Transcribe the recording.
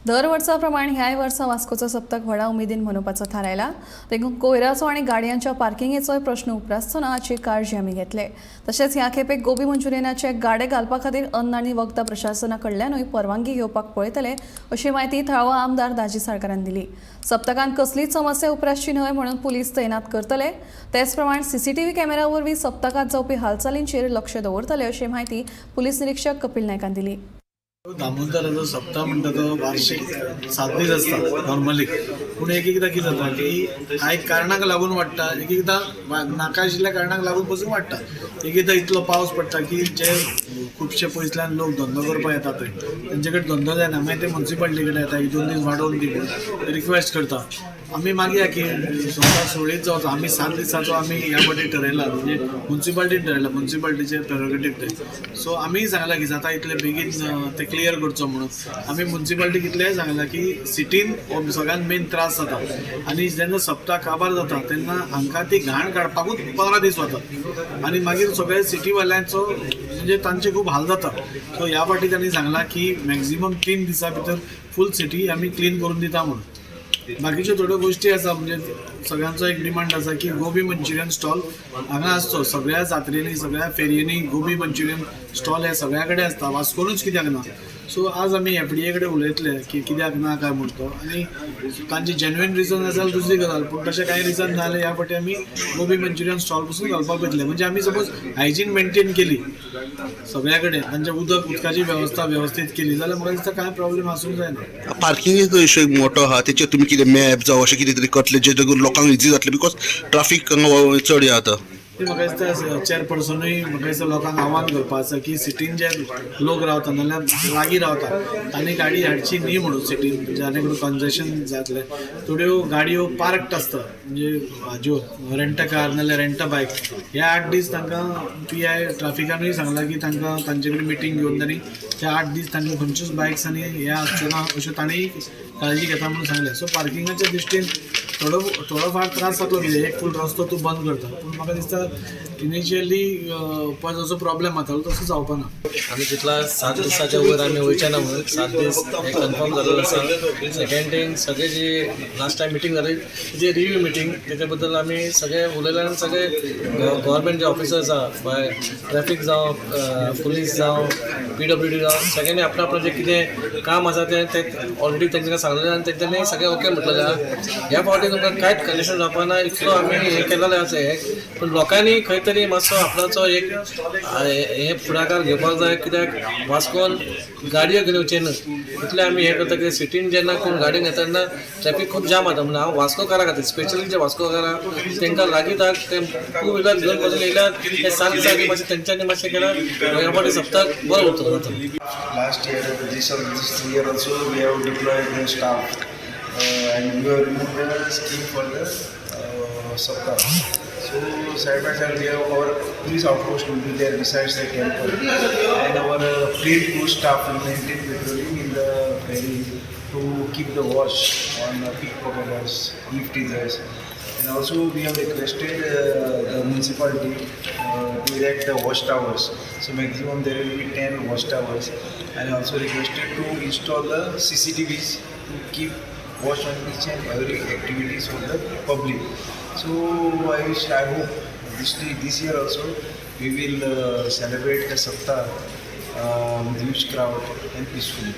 दर वर्सा प्रमाण ह्याय वर्सा वास्कोचो सप्तक व्हडा उमेदीन मनोवपाचो थारायला। देखून कोयराचो आनी गाडयांच्या पार्किंगेचोय प्रश्न उपरासतना हाची काळजी आमी घेतले। तशेंच ह्या खेपेक गोबी मंचुरियनाचे गाडे घालपा खातीर अन्न आनी वखदां प्रशासना कडल्यानूय परवानगी घेवपाक पळयतले अशी माहिती थळावो आमदार दाजी सरकारान दिली। सप्तकांत कसलीच समस्या उपरासची न्हय म्हणून पुलीस तैनात करतले। तेच प्रमाण सीसीटीव्ही कॅमेरा वरवीं सप्तकांत जावपी हालचालींचेर लक्ष दवरतले अशी माहिती पुलीस निरीक्षक कपिल नायकान दिली। दामोदराचो सप्ताह म्हणटा तो वार्षिक 7 दीस आसता नॉर्मली, पूण एकदां कितें जाता की कांय कारणाक लागून वाडटा, एकदां नाका आशिल्ल्या कारणाक लागून पसून वाडटा। एकदां इतलो पावस पडटा की जे खुबशे पयसल्यान लोक धंदो करपाक येता थंय तेंचे कडेन धंदो जायना, मागीर ते म्युन्सिपाल्टी कडेन येता 2 दीस वाडोवन दी रिक्वेस्ट करता। आमी मागया की समजा 16 जावचो, आमी 7 दिसाचो आमी ह्या फावटी ठरयला, म्हणजे म्युन्सिपाल्टीन ठरयला, म्युन्सिपाल्टीचे प्रेरोगेटीव ते। सो आमी सांगलां की जाता इतले बेगीन ते क्लियर करचो म्हणून। आमी म्युन्सिपाल्टीक इतलेंय सांगलां की सिटीन सगळ्यात मेन त्रास जाता आनी जेन्ना सप्ताह काबार जाता तेन्ना हांकां ती घाण काडपाकूच 15 दीस वतात आनी मागीर सगळे सिटीवाल्यांचो म्हणजे तांचे खूब हाल जाता। सो ह्या फावटी तांणी सांगलां की मॅक्झिमम 3 दिसां भितर फूल सिटी आमी क्लीन करून दिता म्हणून। बाकीच्यो थोड्यो गोष्टी आसा, म्हणजे सगळ्यांचो एक डिमांड आसा की गोबी मंचुरियन स्टॉल हांगा आसचो। सगळ्या जात्रेनी सगळ्या फेरयेनी गोबी मंचुरियन स्टॉल हे सगळ्या कडेन आसता, वास्कोनूच कित्याक ना। सो आज आमी एफडीए कडेन उलयतले की कित्याक ना काय म्हणून तो, आनी तांची जेन्युइन रिजन आसा दुसरी गजाल, पूण तशें कांय रिजन ना जाल्यार ह्या फावटी आमी गोबी मंचुरियन स्टॉल पसून घालपाक वयतले। म्हणजे आमी सपोज हायजीन मेंटेन केली सगळ्या कडेन, तांचे उदकाची वेवस्था व्यवस्थीत केली जाल्यार म्हाका दिसता कांय प्रॉब्लेम आसूंक जायना। पार्किंगेचो इशू एक मोठो आहा, तेचेर तुमी कितें मॅप जावं अशें कितें तरी करतले जे लोकांक इजी जातले, बिकॉज ट्राफीक चड हे जाता। म्हाका दिसता चेअरपर्सनूय म्हाका दिसता लोकांक आव्हान करपाक आसा की सिटीन जे लोक रावता नाल्यार लागीं रावता तांणी गाडी हाडची न्ही म्हणून सिटीन, जाणे करून कंजेशन जातलें। थोड्यो गाडयो पार्क्ड आसता, म्हणजे हाज्यो रेंट कार नाल्यार रेंट बायक, हे 8 दीस तांकां PI ट्राफिकानूय सांगलां की तांकां तांचे कडेन मिटींग घेवन तांणी ते 8 दीस तांकां खंयच्योच बायक्स आनी हे आसचे ना अश्यो तांणी काळजी घेता म्हणून सांगलें। सो पार्किंगाच्या दृश्टीन थोडो फार त्रास जातलो, कितें एक फूल रस्तो तूं बंद करता, पूण म्हाका दिसता इनिशियली पळय जसो प्रॉब्लेम जातालो तसो जावपा ना। आमी चिंतला 7 दिसाच्या वयर आमी वयचे ना म्हणून 7 दीस हे कन्फर्म जाल्लो आसा। सेकंड थिंग सगळे जी लास्ट टायम मिटींग जाली जी रिव्यू मिटींग, तेच्या बद्दल आमी सगळे उलयले आनी सगळे गव्हर्मेंट जे ऑफिसर्स आसा बाय ट्रॅफिक जावं पुलीस जावं PWD जावं सगळ्यांनी आपणें आपणें जें कितें काम आसा ते ऑलरेडी तांकां सांगलेलें आनी तेंच्यांनी सगळें ओके म्हटलेलें आहा। ह्या फावटी तुमकां कांयच कंडिशन जावपा ना, इतलो आमी हें केलेलें आसा हे, पूण लोकांनी खंय तरी मातसो आपणाचो एक हे फुडाकार घेवपाक जाय, कित्याक वास्कोन गाडयो घेवन येवचे न्हय इतलें आमी हें करता। कित्याक सिटीन जेन्ना कोण गाडी घेता तेन्ना ट्रॅफीक खूब जाम जाता, म्हणून हांव वास्कोकारा खातीर स्पेशली जे वास्कोकारा तांकां लागीं ते 2 व्हिलर घेवन पासून येयल्यार ते 7 दिसांनी मातशें तेंच्यांनी मातशें केल्यार ह्या फावटी सप्तक बरो उरतलो जाता। Last year, this year also we have deployed new staff and we have removed the scheme for the Saptah. So side by side we have our police outpost will be there besides the temple, and our fleet crew staff will maintain patrolling in the ferry to keep the watch on pickpocketers, lifters. And also we have requested the municipality to erect the watch towers. So maximum there will be 10 watch towers, and also requested to install the CCTVs to keep watch on each and every activities for the public. So I hope this year also we will celebrate the Saptah with huge crowd and peacefully.